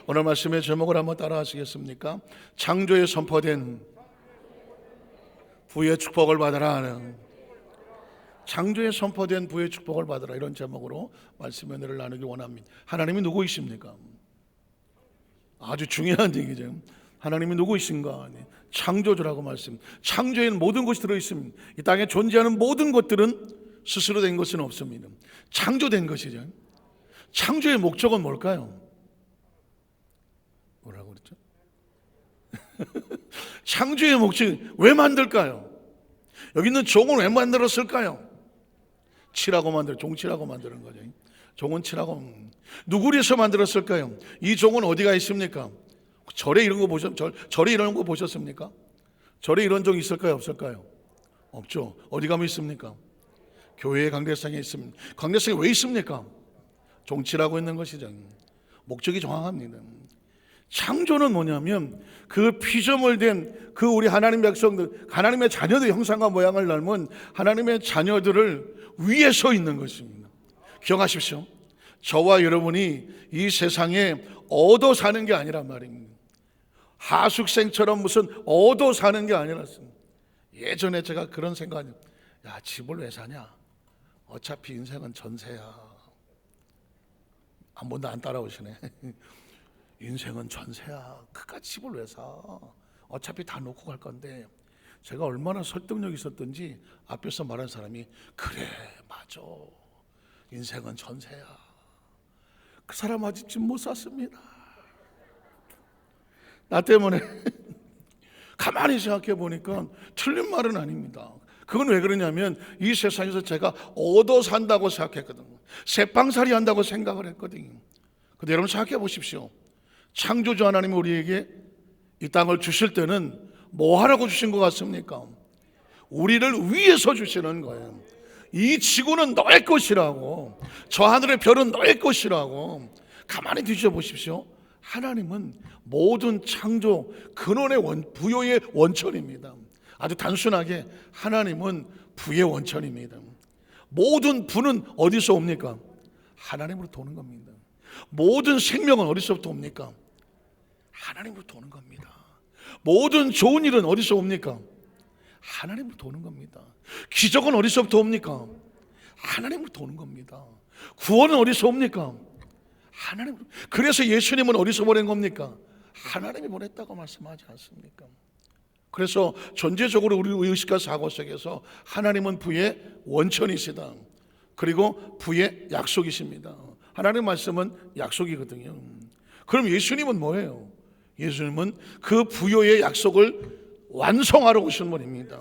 오늘 말씀의 제목을 한번 따라 하시겠습니까? 창조에 선포된 부의 축복을 받으라 하는, 창조에 선포된 부의 축복을 받으라, 이런 제목으로 말씀의 은혜를 나누기 원합니다. 하나님이 누구이십니까? 아주 중요한 얘기죠. 하나님이 누구이신가? 창조주라고 말씀. 창조에는 모든 것이 들어있습니다. 이 땅에 존재하는 모든 것들은 스스로 된 것은 없습니다. 창조된 것이죠. 창조의 목적은 뭘까요? 뭐라고 그랬죠? 창조의 목적이 왜 만들까요? 여기 있는 종은 왜 만들었을까요? 칠하고 종칠하고 만드는 거죠. 종은 칠하고. 누구를 위해서 만들었을까요? 이 종은 어디가 있습니까? 절에 이런 거 보셨습니까? 절에 이런 종 있을까요? 없을까요? 없죠. 어디 가면 있습니까? 교회의 강대상에 있습니다. 강대상에 왜 있습니까? 종칠하고 있는 것이죠. 목적이 정확합니다. 창조는 뭐냐면 그 피조물 된 그 우리 하나님 백성들, 하나님의 자녀들, 형상과 모양을 닮은 하나님의 자녀들을 위에 서 있는 것입니다. 기억하십시오. 저와 여러분이 이 세상에 얻어 사는 게 아니란 말입니다. 하숙생처럼 무슨 얻어 사는 게 아니랐습니다. 예전에 제가 그런 생각이, 야, 집을 왜 사냐? 어차피 인생은 전세야. 한 번도 안 따라오시네. 인생은 전세야. 그깟 집을 왜 사? 어차피 다 놓고 갈 건데. 제가 얼마나 설득력 있었던지 앞에서 말한 사람이, 그래, 맞아, 인생은 전세야. 그 사람 아직 집 못 샀습니다. 나 때문에. 가만히 생각해 보니까 틀린 말은 아닙니다. 그건 왜 그러냐면 이 세상에서 제가 얻어 산다고 생각했거든요. 새빵살이 한다고 생각을 했거든요. 근데 여러분 생각해 보십시오. 창조주 하나님이 우리에게 이 땅을 주실 때는 뭐 하라고 주신 것 같습니까? 우리를 위해서 주시는 거예요. 이 지구는 너의 것이라고, 저 하늘의 별은 너의 것이라고. 가만히 뒤져 보십시오. 하나님은 모든 창조 근원의 부여의 원천입니다. 아주 단순하게 하나님은 부의 원천입니다. 모든 부는 어디서 옵니까? 하나님으로 도는 겁니다. 모든 생명은 어디서부터 옵니까? 하나님으로부터 오는 겁니다. 모든 좋은 일은 어디서 옵니까? 하나님으로부터 오는 겁니다. 기적은 어디서부터 옵니까? 하나님으로부터 오는 겁니다. 구원은 어디서 옵니까? 하나님. 그래서 예수님은 어디서 보낸 겁니까? 하나님이 보냈다고 말씀하지 않습니까? 그래서 전제적으로 우리 의식과 사고 속에서 하나님은 부의 원천이시다. 그리고 부의 약속이십니다. 하나님의 말씀은 약속이거든요. 그럼 예수님은 뭐예요? 예수님은 그 부여의 약속을 완성하러 오신 분입니다.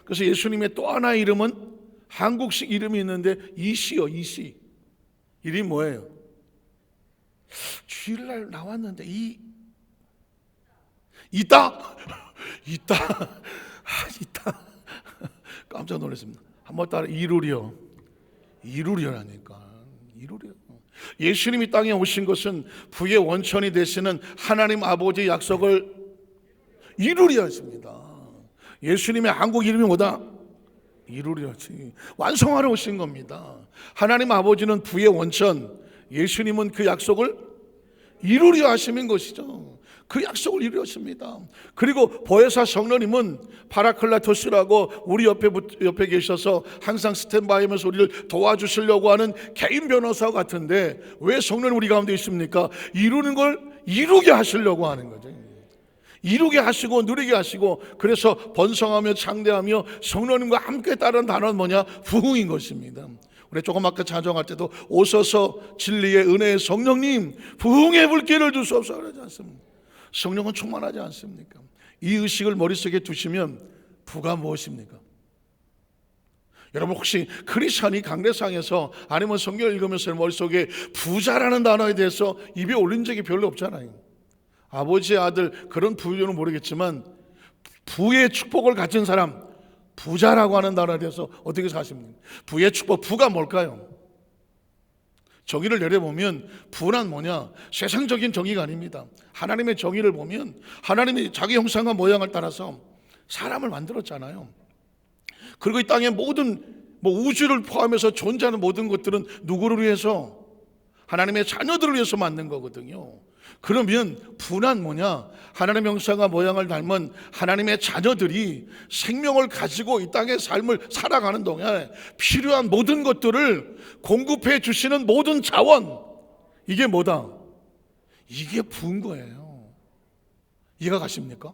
그래서 예수님의 또 하나의 이름은 한국식 이름이 있는데 이시요. 이시. 이름이 뭐예요? 주일날 나왔는데 있다. 깜짝 놀랐습니다. 한번 따라 이루려. 이루려라니까. 이루려. 예수님이 땅에 오신 것은 부의 원천이 되시는 하나님 아버지의 약속을 이루려 하십니다. 예수님의 한국 이름이 뭐다? 이루려지. 완성하러 오신 겁니다. 하나님 아버지는 부의 원천, 예수님은 그 약속을 이루려 하시는 것이죠. 그 약속을 이루었습니다. 그리고 보혜사 성령님은 파라클라토스라고 우리 옆에 계셔서 항상 스탠바이하면서 우리를 도와주시려고 하는 개인 변호사 같은데, 왜 성령님 우리 가운데 있습니까? 이루는 걸 이루게 하시려고 하는 거죠. 이루게 하시고 누리게 하시고. 그래서 번성하며 창대하며 성령님과 함께 따른 단어는 뭐냐? 부흥인 것입니다. 우리 조금 아까 찬송할 때도 오소서 진리의 은혜의 성령님 부흥의 불길을 주소서 그러지 않습니까? 성령은 충만하지 않습니까? 이 의식을 머릿속에 두시면 부가 무엇입니까? 여러분 혹시 크리스찬이 강대상에서 아니면 성경 읽으면서 머릿속에 부자라는 단어에 대해서 입에 올린 적이 별로 없잖아요. 아버지의 아들, 그런 부유는 모르겠지만 부의 축복을 가진 사람, 부자라고 하는 단어에 대해서 어떻게 사십니까? 부의 축복, 부가 뭘까요? 정의를 내려보면 부는 뭐냐? 세상적인 정의가 아닙니다. 하나님의 정의를 보면 하나님이 자기 형상과 모양을 따라서 사람을 만들었잖아요. 그리고 이 땅의 모든 우주를 포함해서 존재하는 모든 것들은 누구를 위해서? 하나님의 자녀들을 위해서 만든 거거든요. 그러면 분한 뭐냐? 하나님의 형상과 모양을 닮은 하나님의 자녀들이 생명을 가지고 이 땅의 삶을 살아가는 동안 필요한 모든 것들을 공급해 주시는 모든 자원, 이게 뭐다? 이게 부은 거예요. 이해가 가십니까?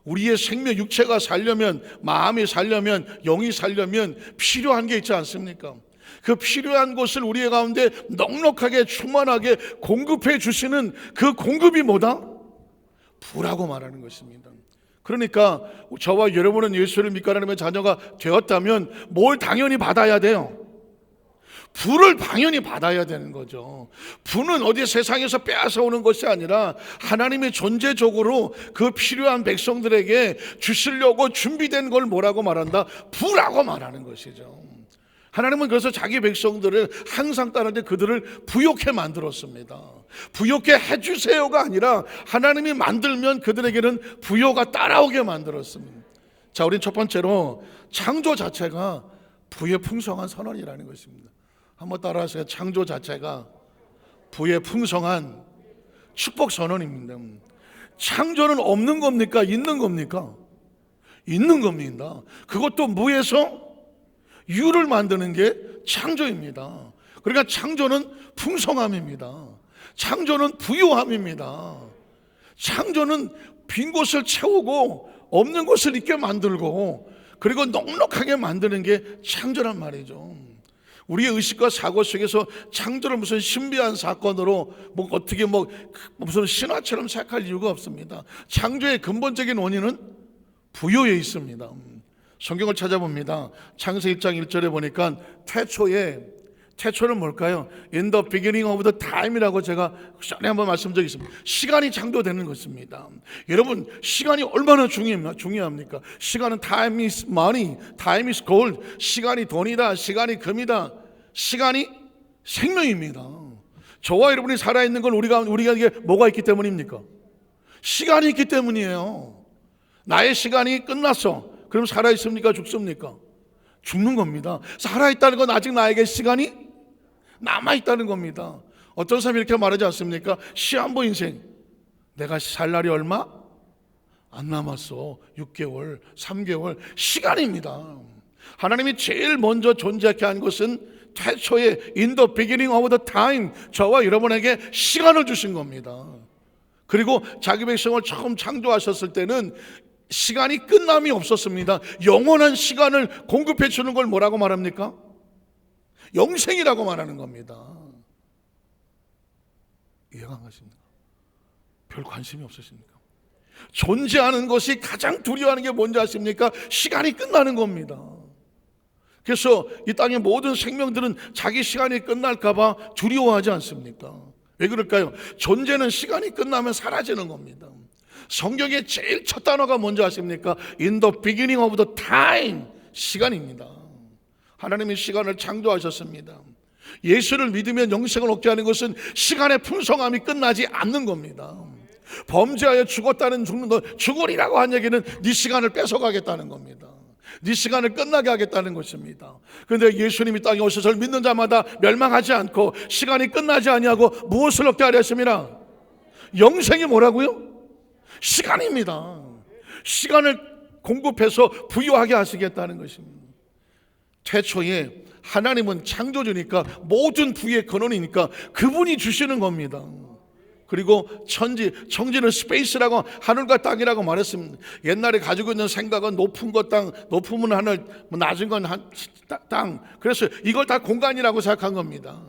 우리의 생명, 육체가 살려면, 마음이 살려면, 영이 살려면 필요한 게 있지 않습니까? 그 필요한 것을 우리의 가운데 넉넉하게 충만하게 공급해 주시는 그 공급이 뭐다? 부라고 말하는 것입니다. 그러니까 저와 여러분은 예수를 믿고 하나님의 자녀가 되었다면 뭘 당연히 받아야 돼요? 부를 당연히 받아야 되는 거죠. 부는 어디 세상에서 빼앗아 오는 것이 아니라 하나님의 존재적으로 그 필요한 백성들에게 주시려고 준비된 걸 뭐라고 말한다? 부라고 말하는 것이죠. 하나님은 그래서 자기 백성들을 항상 따르는데 그들을 부욕해 만들었습니다. 부욕해 해주세요가 아니라 하나님이 만들면 그들에게는 부요가 따라오게 만들었습니다. 자, 우린 첫 번째로 창조 자체가 부의 풍성한 선언이라는 것입니다. 한번 따라하세요. 창조 자체가 부의 풍성한 축복 선언입니다. 창조는 없는 겁니까? 있는 겁니까? 있는 겁니다. 그것도 무에서 유를 만드는 게 창조입니다. 그러니까 창조는 풍성함입니다. 창조는 부유함입니다. 창조는 빈 곳을 채우고 없는 곳을 있게 만들고 그리고 넉넉하게 만드는 게 창조란 말이죠. 우리의 의식과 사고 속에서 창조를 무슨 신비한 사건으로 어떻게 무슨 신화처럼 생각할 이유가 없습니다. 창조의 근본적인 원인은 부요에 있습니다. 성경을 찾아봅니다. 창세기 1장 1절에 보니까 태초는 뭘까요? In the beginning of the time이라고 제가 전에 한번 말씀드린 적이 있습니다. 시간이 창조되는 것입니다. 여러분, 시간이 얼마나 중요합니까? 시간은 time is money, time is gold. 시간이 돈이다, 시간이 금이다, 시간이 생명입니다. 저와 여러분이 살아있는 건 우리가 이게 뭐가 있기 때문입니까? 시간이 있기 때문이에요. 나의 시간이 끝났어. 그럼 살아있습니까? 죽습니까? 죽는 겁니다. 살아있다는 건 아직 나에게 시간이 남아있다는 겁니다. 어떤 사람이 이렇게 말하지 않습니까? 시한부 인생, 내가 살 날이 얼마? 안 남았어. 6개월, 3개월, 시간입니다. 하나님이 제일 먼저 존재하게 한 것은 태초에 In the beginning of the time, 저와 여러분에게 시간을 주신 겁니다. 그리고 자기 백성을 처음 창조하셨을 때는 시간이 끝남이 없었습니다. 영원한 시간을 공급해 주는 걸 뭐라고 말합니까? 영생이라고 말하는 겁니다. 이해가 안 가십니까? 별 관심이 없으십니까? 존재하는 것이 가장 두려워하는 게 뭔지 아십니까? 시간이 끝나는 겁니다. 그래서 이 땅의 모든 생명들은 자기 시간이 끝날까 봐 두려워하지 않습니까? 왜 그럴까요? 존재는 시간이 끝나면 사라지는 겁니다. 성경의 제일 첫 단어가 뭔지 아십니까? In the beginning of the time, 시간입니다. 하나님이 시간을 창조하셨습니다. 예수를 믿으면 영생을 얻게 하는 것은 시간의 풍성함이 끝나지 않는 겁니다. 범죄하여 죽었다는 죽으리라고 한 얘기는 네 시간을 뺏어가겠다는 겁니다. 네 시간을 끝나게 하겠다는 것입니다. 그런데 예수님이 땅에 오셔서 믿는 자마다 멸망하지 않고 시간이 끝나지 아니하고 무엇을 얻게 하려 하십니다? 영생이 뭐라고요? 시간입니다. 시간을 공급해서 부유하게 하시겠다는 것입니다. 태초에 하나님은 창조주니까 모든 부의 근원이니까 그분이 주시는 겁니다. 그리고 청지는 스페이스라고 하늘과 땅이라고 말했습니다. 옛날에 가지고 있는 생각은 높은 것 땅, 높으면 하늘, 낮은 건 땅. 그래서 이걸 다 공간이라고 생각한 겁니다.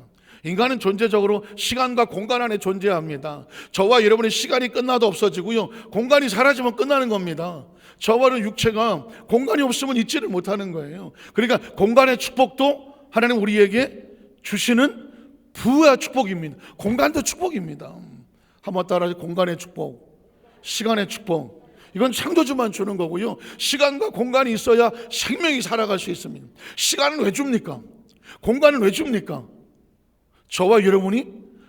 인간은 존재적으로 시간과 공간 안에 존재합니다. 저와 여러분의 시간이 끝나도 없어지고요, 공간이 사라지면 끝나는 겁니다. 저와는 육체가 공간이 없으면 있지를 못하는 거예요. 그러니까 공간의 축복도 하나님 우리에게 주시는 부와 축복입니다. 공간도 축복입니다. 한번 따라서 공간의 축복, 시간의 축복, 이건 창조주만 주는 거고요, 시간과 공간이 있어야 생명이 살아갈 수 있습니다. 시간은 왜 줍니까? 공간은 왜 줍니까? 저와 여러분이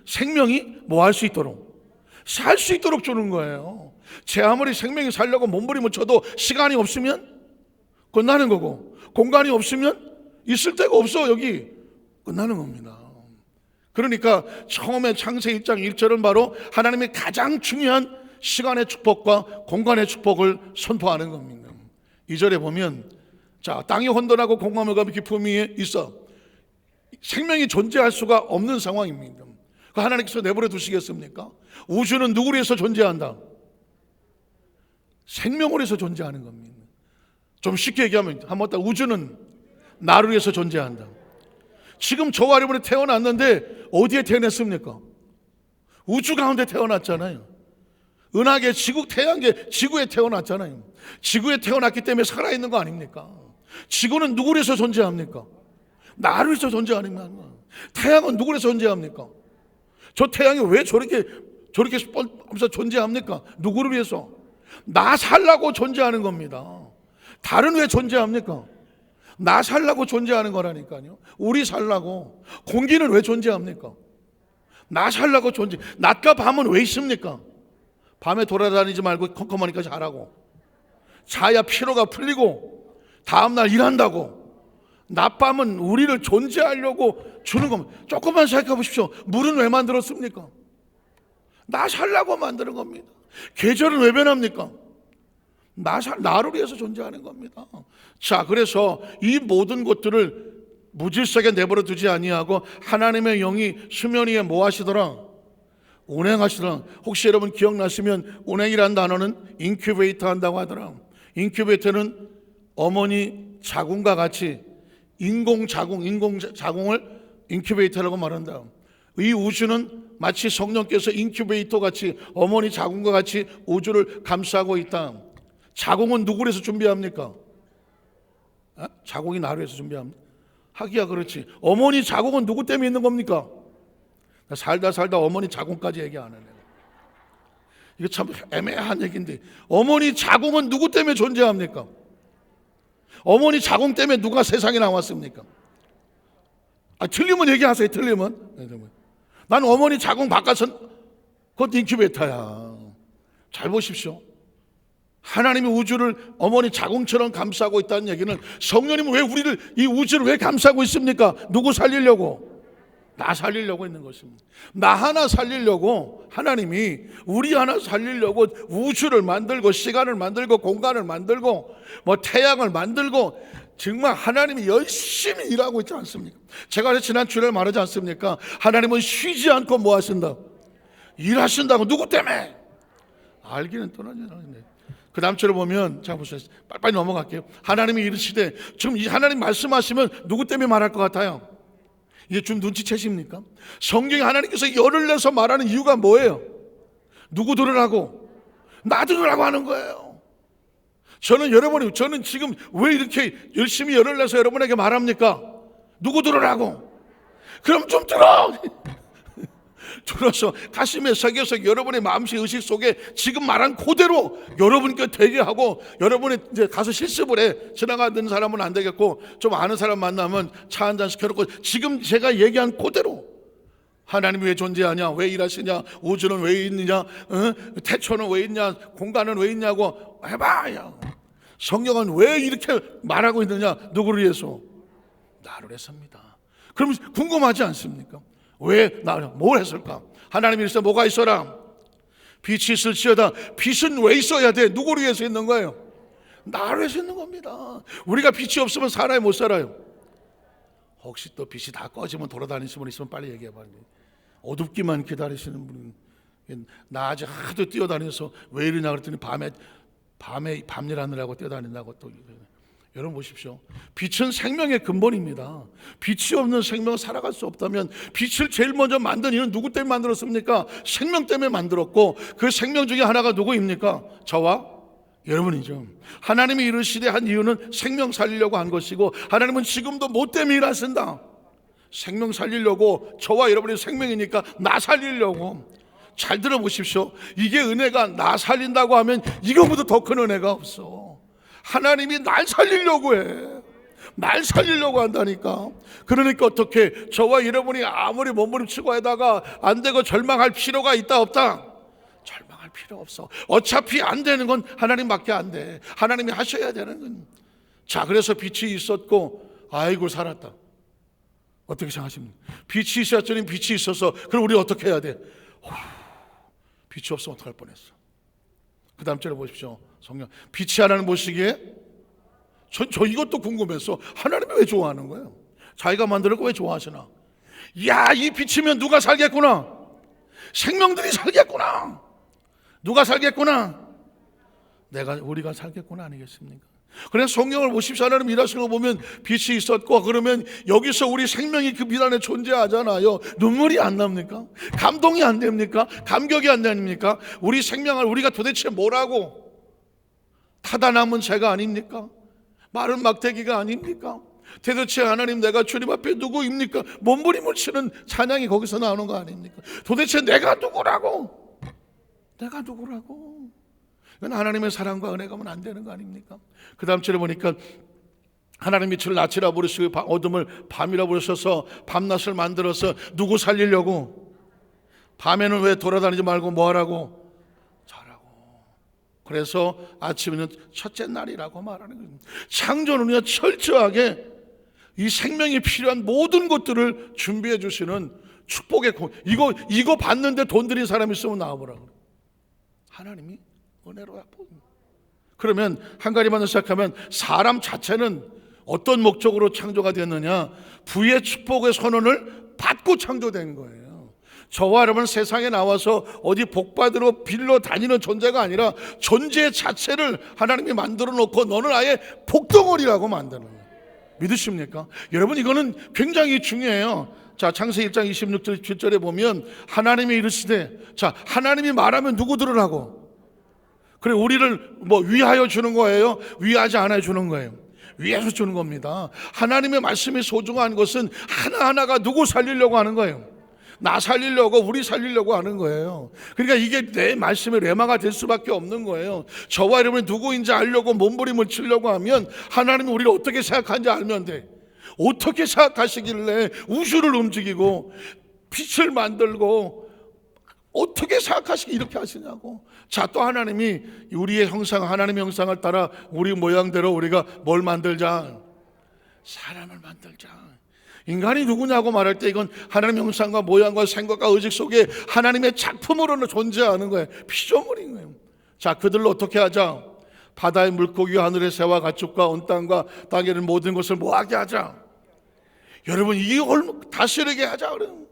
생명이 뭐 할 수 있도록, 살 수 있도록 주는 거예요. 제 아무리 생명이 살려고 몸부림을 쳐도 시간이 없으면 끝나는 거고, 공간이 없으면 있을 데가 없어. 여기 끝나는 겁니다. 그러니까 처음에 창세기 1장 1절은 바로 하나님의 가장 중요한 시간의 축복과 공간의 축복을 선포하는 겁니다. 2절에 보면 자, 땅이 혼돈하고 공허함과 깊음 위에 있어 생명이 존재할 수가 없는 상황입니다. 그 하나님께서 내버려 두시겠습니까? 우주는 누구를 위해서 존재한다? 생명을 위해서 존재하는 겁니다. 좀 쉽게 얘기하면 한번 더, 우주는 나를 위해서 존재한다. 지금 저와 여러분이 태어났는데 어디에 태어났습니까? 우주 가운데 태어났잖아요. 은하계, 지구, 태양계, 지구에 태어났잖아요. 지구에 태어났기 때문에 살아있는 거 아닙니까? 지구는 누구를 위해서 존재합니까? 나를 위해서 존재하는 거야. 태양은 누구를 위해서 존재합니까? 저 태양이 왜 저렇게 하면서 존재합니까? 누구를 위해서? 나 살라고 존재하는 겁니다. 달은 왜 존재합니까? 나 살라고 존재하는 거라니까요. 우리 살라고. 공기는 왜 존재합니까? 나 살라고 존재. 낮과 밤은 왜 있습니까? 밤에 돌아다니지 말고 컴컴하니까 자라고. 자야 피로가 풀리고 다음날 일한다고. 낮밤은 우리를 존재하려고 주는 겁니다. 조금만 생각해 보십시오. 물은 왜 만들었습니까? 나 살라고 만드는 겁니다. 계절은 왜 변합니까? 나를 위해서 존재하는 겁니다. 자, 그래서 이 모든 것들을 무질서하게 내버려 두지 아니하고 하나님의 영이 수면 위에 뭐 하시더라? 운행하시더라. 혹시 여러분 기억나시면 운행이라는 단어는 인큐베이터 한다고 하더라. 인큐베이터는 어머니 자궁과 같이 인공자궁을 인큐베이터라고 말한다. 이 우주는 마치 성령께서 인큐베이터 같이 어머니 자궁과 같이 우주를 감싸고 있다. 자궁은 누구를 위해서 준비합니까? 자궁이 나를 위해서 준비합니다. 하기야 그렇지. 어머니 자궁은 누구 때문에 있는 겁니까? 살다 어머니 자궁까지 얘기 안 하네. 이거 참 애매한 얘기인데 어머니 자궁은 누구 때문에 존재합니까? 어머니 자궁 때문에 누가 세상에 나왔습니까? 틀리면 얘기하세요. 틀리면. 난 어머니 자궁 바깥은 그것도 인큐베이터야. 잘 보십시오. 하나님이 우주를 어머니 자궁처럼 감싸고 있다는 얘기는 성령님은 왜 우리를 이 우주를 왜 감싸고 있습니까? 누구 살리려고? 나 살리려고 있는 것입니다. 나 하나 살리려고 하나님이 우리 하나 살리려고 우주를 만들고 시간을 만들고 공간을 만들고 뭐 태양을 만들고 정말 하나님이 열심히 일하고 있지 않습니까? 제가 지난 주일에 말하지 않습니까? 하나님은 쉬지 않고 뭐 하신다? 일하신다고. 누구 때문에? 알기는 떠나지는데. 그 다음 절을 보면 자 보세요. 빨리 넘어갈게요. 하나님이 이르시되, 지금 이 하나님 말씀하시면 누구 때문에 말할 것 같아요? 이게 좀 눈치채십니까? 성경에 하나님께서 열을 내서 말하는 이유가 뭐예요? 누구 들으라고? 나 들으라고 하는 거예요. 저는 지금 왜 이렇게 열심히 열을 내서 여러분에게 말합니까? 누구 들으라고? 그럼 좀 들어! 들어서 가슴에 새겨서 여러분의 마음씨 의식 속에 지금 말한 그대로 여러분께 되게 하고, 여러분이 이제 가서 실습을 해. 지나가는 사람은 안 되겠고 좀 아는 사람 만나면 차 한 잔 시켜놓고 지금 제가 얘기한 그대로, 하나님이 왜 존재하냐, 왜 일하시냐, 우주는 왜 있느냐, 태초는 왜 있냐, 공간은 왜 있냐고 해봐야. 성경은 왜 이렇게 말하고 있느냐? 누구를 위해서? 나를 위해서입니다. 그럼 궁금하지 않습니까? 왜 뭘 했을까? 하나님이 이르시되 뭐가 있어라? 빛이 있을지어다. 빛은 왜 있어야 돼? 누구를 위해서 있는 거예요? 나를 위해서 있는 겁니다. 우리가 빛이 없으면 사람이 못 살아요. 혹시 또 빛이 다 꺼지면 돌아다니시는 분 있으면 빨리 얘기해봐요. 어둡기만 기다리시는 분은, 낮에 하도 뛰어다녀서 왜 이러냐 그랬더니 밤에 밤일 하느라고 뛰어다닌다고. 또 여러분 보십시오. 빛은 생명의 근본입니다. 빛이 없는 생명은 살아갈 수 없다면 빛을 제일 먼저 만든 이는 누구 때문에 만들었습니까? 생명 때문에 만들었고, 그 생명 중에 하나가 누구입니까? 저와 여러분이죠. 하나님이 이르시되 한 이유는 생명 살리려고 한 것이고, 하나님은 지금도 뭐 때문에 일하신다? 생명 살리려고. 저와 여러분의 생명이니까 나 살리려고. 잘 들어보십시오. 이게 은혜가 나 살린다고 하면 이거보다 더 큰 은혜가 없어. 하나님이 날 살리려고 해. 날 살리려고 한다니까. 그러니까 어떻게, 저와 여러분이 아무리 몸부림치고 하다가 안 되고 절망할 필요가 있다 없다? 절망할 필요 없어. 어차피 안 되는 건 하나님밖에 안 돼. 하나님이 하셔야 되는 건. 자, 그래서 빛이 있었고 아이고 살았다. 어떻게 생각하십니까? 빛이 있었더니 빛이 있어서 그럼 우리 어떻게 해야 돼? 빛이 없으면 어떡할 뻔했어. 그 다음 절에 보십시오. 성령 빛이 하나님 보시기에 저 이것도 궁금해서 하나님이 왜 좋아하는 거예요? 자기가 만들었고 왜 좋아하시나? 야, 이 빛이면 누가 살겠구나. 생명들이 살겠구나. 누가 살겠구나. 우리가 살겠구나 아니겠습니까? 그래서 성경을 보십시오. 하나님 일하시는 거 보면 빛이 있었고 그러면 여기서 우리 생명이 그 빛 안에 존재하잖아요. 눈물이 안 납니까? 감동이 안 됩니까? 감격이 안 됩니까? 우리 생명을 우리가 도대체 뭐라고? 타다 남은 새가 아닙니까? 마른 막대기가 아닙니까? 도대체 하나님 내가 주님 앞에 누구입니까? 몸부림을 치는 찬양이 거기서 나오는 거 아닙니까? 도대체 내가 누구라고? 내가 누구라고? 이건 하나님의 사랑과 은혜가 하면 안 되는 거 아닙니까? 그 다음 절에 보니까 하나님 빛을 낮이라 부르시고 어둠을 밤이라 부르셔서 밤낮을 만들어서 누구 살리려고? 밤에는 왜 돌아다니지 말고 뭐 하라고? 자라고. 그래서 아침에는 첫째 날이라고 말하는 거예요. 창조는요 철저하게 이 생명이 필요한 모든 것들을 준비해 주시는 축복의 이거 받는데 돈 들인 사람 있으면 나와보라고. 하나님이 은혜로야. 그러면 한 가지만 시작하면 사람 자체는 어떤 목적으로 창조가 됐느냐? 부의 축복의 선언을 받고 창조된 거예요. 저와 여러분 세상에 나와서 어디 복받으러 빌러 다니는 존재가 아니라 존재 자체를 하나님이 만들어 놓고 너는 아예 복덩어리라고 만드는 거예요. 믿으십니까? 여러분 이거는 굉장히 중요해요. 자, 창세기 1장 26절 7절에 보면 하나님이 이르시되, 자, 하나님이 말하면 누구 들으라고? 그래, 우리를 뭐 위하여 주는 거예요? 위하지 않아 주는 거예요? 위해서 주는 겁니다. 하나님의 말씀이 소중한 것은 하나하나가 누구 살리려고 하는 거예요? 나 살리려고, 우리 살리려고 하는 거예요. 그러니까 이게 내 말씀의 레마가 될 수밖에 없는 거예요. 저와 여러분이 누구인지 알려고 몸부림을 치려고 하면 하나님이 우리를 어떻게 생각하는지 알면 돼. 어떻게 생각하시길래 우주를 움직이고 빛을 만들고 어떻게 생각하시기 이렇게 하시냐고. 자, 또 하나님이 우리의 형상, 하나님의 형상을 따라 우리 모양대로 우리가 뭘 만들자? 사람을 만들자. 인간이 누구냐고 말할 때 이건 하나님의 형상과 모양과 생각과 의식 속에 하나님의 작품으로는 존재하는 거예요. 피조물인 거예요. 자, 그들로 어떻게 하자? 바다의 물고기와 하늘의 새와 가축과 온 땅과 땅에 있는 모든 것을 뭐하게 하자? 여러분 이걸 다스리게 하자. 그래요.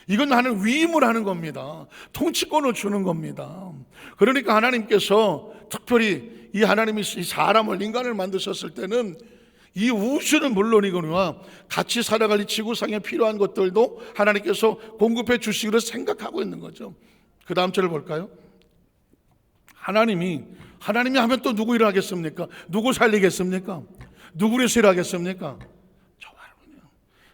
이건 하나님 위임을 하는 겁니다. 통치권을 주는 겁니다. 그러니까 하나님께서 특별히 이 하나님이 이 사람을, 인간을 만드셨을 때는 이 우주는 물론이거니와 같이 살아갈 이 지구상에 필요한 것들도 하나님께서 공급해 주시기로 생각하고 있는 거죠. 그 다음 절을 볼까요? 하나님이 하면 또 누구 일하겠습니까? 누구 살리겠습니까? 누구를 일하겠습니까?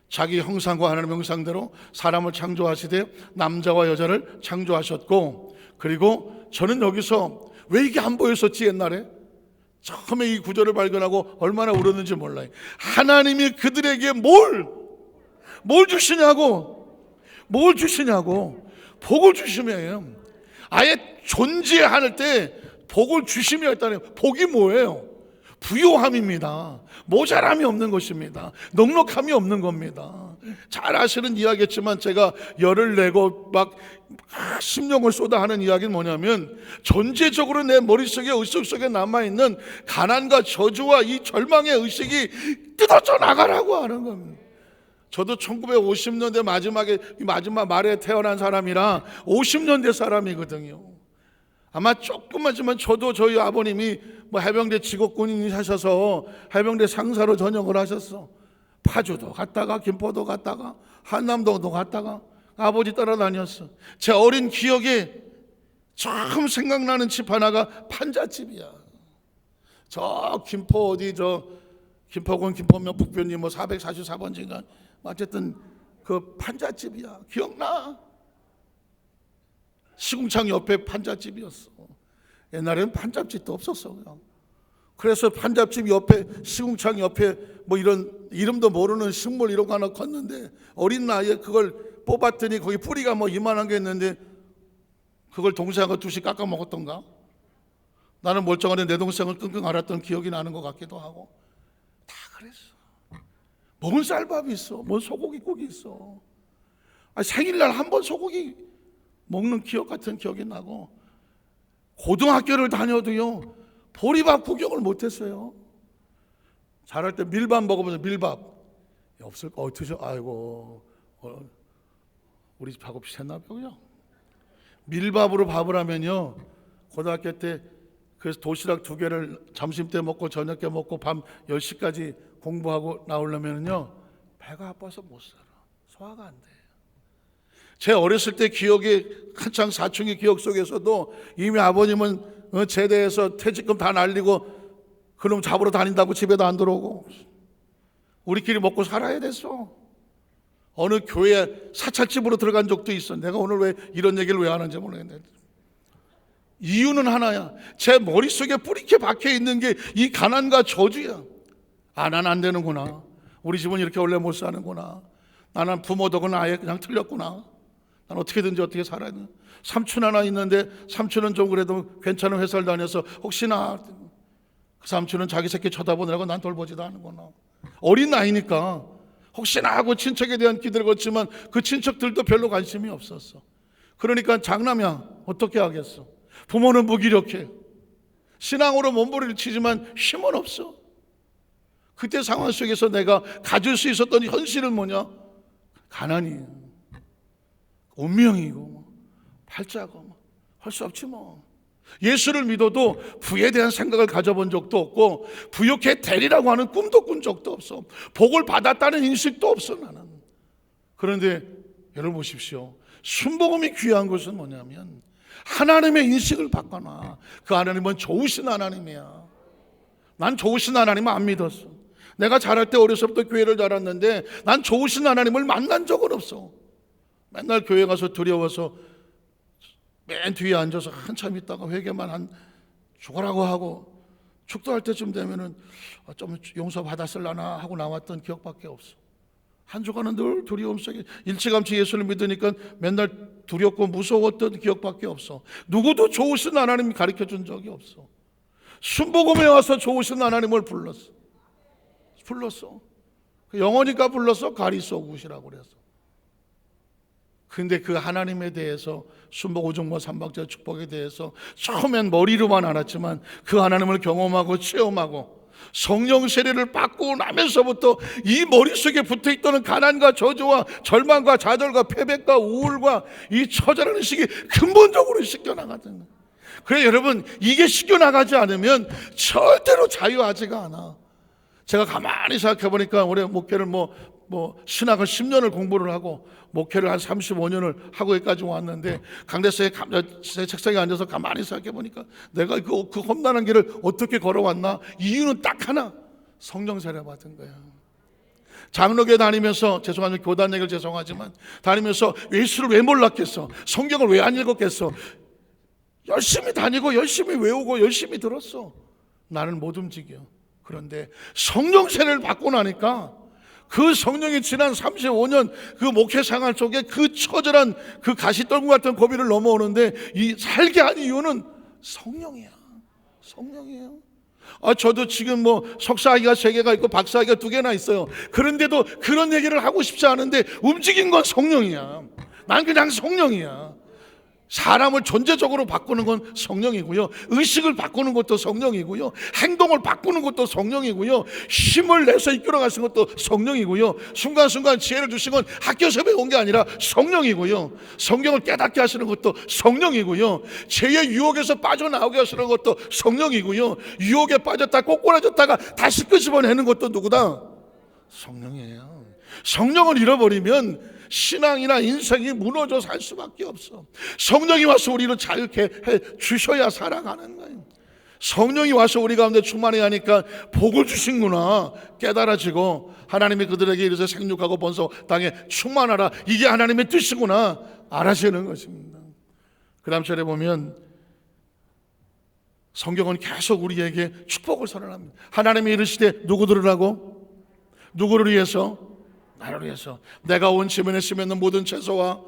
자기 형상과 하나님의 형상대로 사람을 창조하시되 남자와 여자를 창조하셨고, 그리고 저는 여기서 왜 이게 안 보였었지? 옛날에 처음에 이 구절을 발견하고 얼마나 울었는지 몰라요. 하나님이 그들에게 뭘 주시냐고, 복을 주시며요. 아예 존재할 때 복을 주시며 했다는, 복이 뭐예요? 부요함입니다. 모자람이 없는 것입니다. 넉넉함이 없는 겁니다. 잘 아시는 이야기겠지만 제가 열을 내고 막 심령을 쏟아 하는 이야기는 뭐냐면, 존재적으로 내 머릿속에 의식 속에 남아있는 가난과 저주와 이 절망의 의식이 뜯어져 나가라고 하는 겁니다. 저도 1950년대 마지막 말에 태어난 사람이라 50년대 사람이거든요. 아마 조금만지만 저도 저희 아버님이 뭐 해병대 직업군인이 하셔서 해병대 상사로 전역을 하셨어. 파주도 갔다가 김포도 갔다가 한남도도 갔다가 아버지 따라다녔어. 제 어린 기억에 처음 생각나는 집 하나가 판잣집이야. 저 김포 어디 김포군 김포면 북변리 뭐 444번지인가 어쨌든 그 판잣집이야. 기억나? 시궁창 옆에 판잣집이었어. 옛날에는 판잣집도 없었어. 그래서 판잣집 옆에, 시궁창 옆에 뭐 이런 이름도 모르는 식물 이런 거 하나 컸는데, 어린 나이에 그걸 뽑았더니 거기 뿌리가 뭐 이만한 게 있는데 그걸 동생하고 둘이 깎아 먹었던가? 나는 멀쩡한데 내 동생을 끙끙 앓았던 기억이 나는 것 같기도 하고. 다 그랬어. 뭔 쌀밥이 있어? 뭔 소고기국이 있어? 생일날 한 번 소고기 먹는 기억 같은 기억이 나고, 고등학교를 다녀도요 보리밥 구경을 못했어요. 자랄 때 밀밥 먹으면서 밀밥 없을까? 어떠죠? 아이고 우리 집 작업 샜나 보요. 밀밥으로 밥을 하면요, 고등학교 때 그래서 도시락 2개를 점심 때 먹고 저녁 때 먹고 밤 10시까지 공부하고 나오려면요 배가 아파서 못 살아. 소화가 안 돼. 제 어렸을 때 기억이, 한창 사춘기 기억 속에서도 이미 아버님은 제대해서 퇴직금 다 날리고 그놈 잡으러 다닌다고 집에도 안 들어오고 우리끼리 먹고 살아야 됐어. 어느 교회 사찰집으로 들어간 적도 있어. 내가 오늘 왜 이런 얘기를 왜 하는지 모르겠는데, 이유는 하나야. 제 머릿속에 뿌리게 박혀 있는 게 이 가난과 저주야. 난 안 되는구나. 우리 집은 이렇게 원래 못 사는구나. 나는 부모 덕은 아예 그냥 틀렸구나. 난 어떻게 살아야 돼. 삼촌 하나 있는데 삼촌은 좀 그래도 괜찮은 회사를 다녀서 혹시나 그 삼촌은 자기 새끼 쳐다보느라고 난 돌보지도 않는구나. 어린 나이니까 혹시나 하고 친척에 대한 기대를 걷지만 그 친척들도 별로 관심이 없었어. 그러니까 장남이야 어떻게 하겠어. 부모는 무기력해. 신앙으로 몸부림을 치지만 힘은 없어. 그때 상황 속에서 내가 가질 수 있었던 현실은 뭐냐? 가난이에요. 운명이고 팔자고 할 수 없지 뭐. 예수를 믿어도 부에 대한 생각을 가져본 적도 없고 부욕해 되리라고 하는 꿈도 꾼 적도 없어. 복을 받았다는 인식도 없어 나는. 그런데 여러분 보십시오. 순복음이 귀한 것은 뭐냐면 하나님의 인식을 바꿔놔. 그 하나님은 좋으신 하나님이야. 난 좋으신 하나님을 안 믿었어. 내가 자랄 때 어려서부터 교회를 다녔는데 난 좋으신 하나님을 만난 적은 없어. 맨날 교회 가서 두려워서 맨 뒤에 앉아서 한참 있다가 회개만 죽어라고 하고 축도할 때쯤 되면은 좀 용서 받았을라나 하고 나왔던 기억밖에 없어. 한 주간은 늘 두려움 속에 일찌감치 예수를 믿으니까 맨날 두렵고 무서웠던 기억밖에 없어. 누구도 좋으신 하나님 가르쳐준 적이 없어. 순복음에 와서 좋으신 하나님을 불렀어. 영어니까 불렀어. 가리소굿이라고 그랬어. 근데 그 하나님에 대해서 순복 오종모 삼박자 축복에 대해서 처음엔 머리로만 알았지만 그 하나님을 경험하고 체험하고 성령 세례를 받고 나면서부터 이 머릿속에 붙어있던 가난과 저주와 절망과 좌절과 패배과 우울과 이 처절한 의식이 근본적으로 씻겨나가는 거예요. 그래 여러분, 이게 씻겨나가지 않으면 절대로 자유하지가 않아. 제가 가만히 생각해 보니까 올해 목회를 신학을 10년을 공부를 하고 목회를 한 35년을 하고 여기까지 왔는데 강대서에 제 책상에 앉아서 가만히 생각해 보니까 내가 그 험난한 길을 어떻게 걸어왔나? 이유는 딱 하나, 성령 세례 받은 거야. 장로교에 다니면서, 죄송하지만 교단 얘기를 죄송하지만 다니면서 예수를 왜 몰랐겠어? 성경을 왜 안 읽었겠어? 열심히 다니고 열심히 외우고 열심히 들었어. 나는 못 움직여. 그런데 성령 세례를 받고 나니까 그 성령이 지난 35년 그 목회 생활 속에 그 처절한 그 가시떨굴 같은 고비를 넘어오는데 이 살게 한 이유는 성령이야. 성령이에요. 저도 지금 석사학위가 3개가 있고 박사학위가 2개나 있어요. 그런데도 그런 얘기를 하고 싶지 않은데 움직인 건 성령이야. 난 그냥 성령이야. 사람을 존재적으로 바꾸는 건 성령이고요, 의식을 바꾸는 것도 성령이고요, 행동을 바꾸는 것도 성령이고요, 힘을 내서 이끌어 가시는 것도 성령이고요, 순간순간 지혜를 주신 건 학교에서 배운 게 아니라 성령이고요, 성경을 깨닫게 하시는 것도 성령이고요, 죄의 유혹에서 빠져나오게 하시는 것도 성령이고요, 유혹에 빠졌다 꼬꾸라졌다가 다시 끄집어내는 것도 누구다? 성령이에요. 성령을 잃어버리면 신앙이나 인생이 무너져 살 수밖에 없어. 성령이 와서 우리를 자유케 해 주셔야 살아가는 거예요. 성령이 와서 우리 가운데 충만해야 하니까 복을 주신구나 깨달아지고, 하나님이 그들에게 이르셔 생육하고 번성 땅에 충만하라, 이게 하나님의 뜻이구나 알아지는 것입니다. 그 다음 절에 보면 성경은 계속 우리에게 축복을 선언합니다. 하나님이 이르시되 누구들으라고? 누구를 위해서? 나를 위해서. 내가 온 지면에 심는 모든 채소와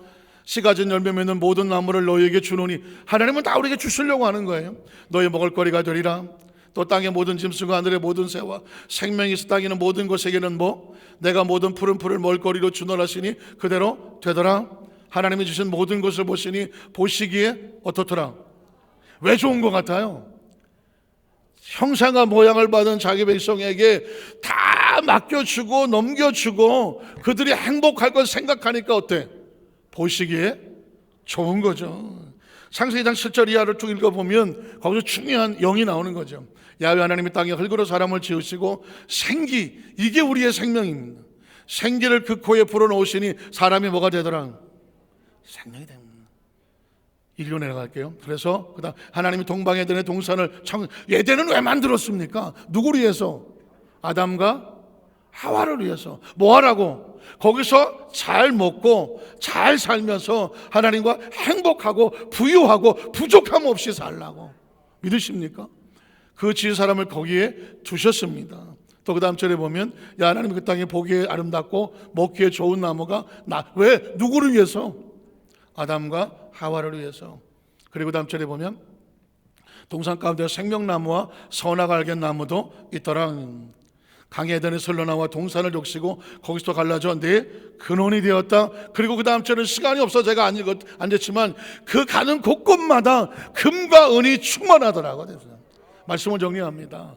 씨 가진 열매 맺는 모든 나무를 너희에게 주노니. 하나님은 다 우리에게 주시려고 하는 거예요. 너희 먹을 거리가 되리라. 또 땅의 모든 짐승과 하늘의 모든 새와 생명이 있어 땅에는 모든 것에게는 뭐 내가 모든 푸른 풀을 먹거리로 주노하시니 그대로 되더라. 하나님이 주신 모든 것을 보시니 보시기에 어떻더라? 왜 좋은 것 같아요? 형상과 모양을 받은 자기 백성에게 다 맡겨주고 넘겨주고 그들이 행복할 걸 생각하니까 어때? 보시기에 좋은 거죠. 창세기 2장 7절 이하를 쭉 읽어보면 거기서 중요한 영이 나오는 거죠. 야훼 하나님이 땅에 흙으로 사람을 지으시고 생기, 이게 우리의 생명입니다. 생기를 그 코에 불어넣으시니 사람이 뭐가 되더라? 생명이 됩니다. 읽어 내려갈게요. 그래서 그다음 하나님이 동방에덴의 동산을 에덴은 왜 만들었습니까? 누구를 위해서? 아담과 하와를 위해서. 뭐 하라고? 거기서 잘 먹고 잘 살면서 하나님과 행복하고 부유하고 부족함 없이 살라고. 믿으십니까? 그 지은 사람을 거기에 두셨습니다. 또 그 다음 절에 보면 야 하나님 그 땅에 보기에 아름답고 먹기에 좋은 나무가 왜? 누구를 위해서? 아담과 하와를 위해서. 그리고 다음 절에 보면 동산 가운데 생명나무와 선악 알게 나무도 있더라. 강의 에덴에서 흘러나와 동산을 적시고 거기서 갈라져 내 근원이 되었다. 그리고 그 다음 절은 시간이 없어 제가 안 됐지만 그 가는 곳곳마다 금과 은이 충만하더라고요. 말씀을 정리합니다.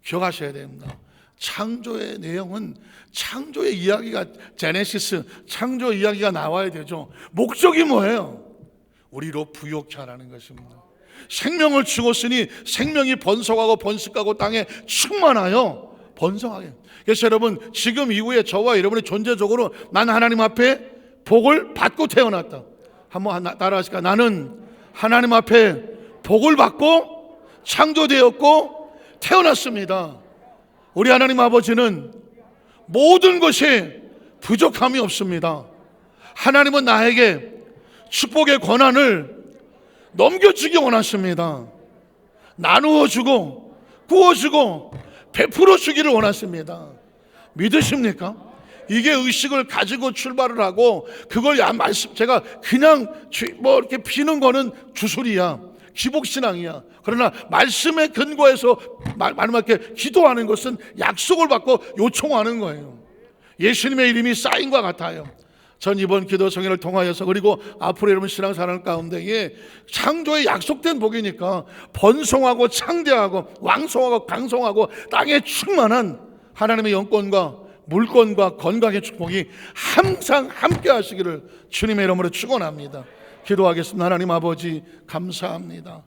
기억하셔야 됩니다. 창조의 내용은 창조의 이야기가 제네시스 창조 이야기가 나와야 되죠. 목적이 뭐예요? 우리로 부욕케 하라는 것입니다. 생명을 주었으니 생명이 번성하고 번식하고 땅에 충만하여 번성하게. 그래서 여러분 지금 이후에 저와 여러분의 존재적으로 난 하나님 앞에 복을 받고 태어났다. 한번 따라하실까? 나는 하나님 앞에 복을 받고 창조되었고 태어났습니다. 우리 하나님 아버지는 모든 것이 부족함이 없습니다. 하나님은 나에게 축복의 권한을 넘겨주기 원하십니다. 나누어주고 구워주고 베풀어주기를 원하십니다. 믿으십니까? 이게 의식을 가지고 출발을 하고 그걸 제가 그냥 뭐 이렇게 피는 거는 주술이야, 기복신앙이야. 그러나 말씀에 근거해서 말씀하게 기도하는 것은 약속을 받고 요청하는 거예요. 예수님의 이름이 쌓인과 같아요. 전 이번 기도 성회를 통하여서 그리고 앞으로 여러분 신앙생활 가운데에 창조의 약속된 복이니까 번성하고 창대하고 왕성하고 강성하고 땅에 충만한 하나님의 영권과 물권과 건강의 축복이 항상 함께 하시기를 주님의 이름으로 축원합니다. 기도하겠습니다. 하나님 아버지 감사합니다.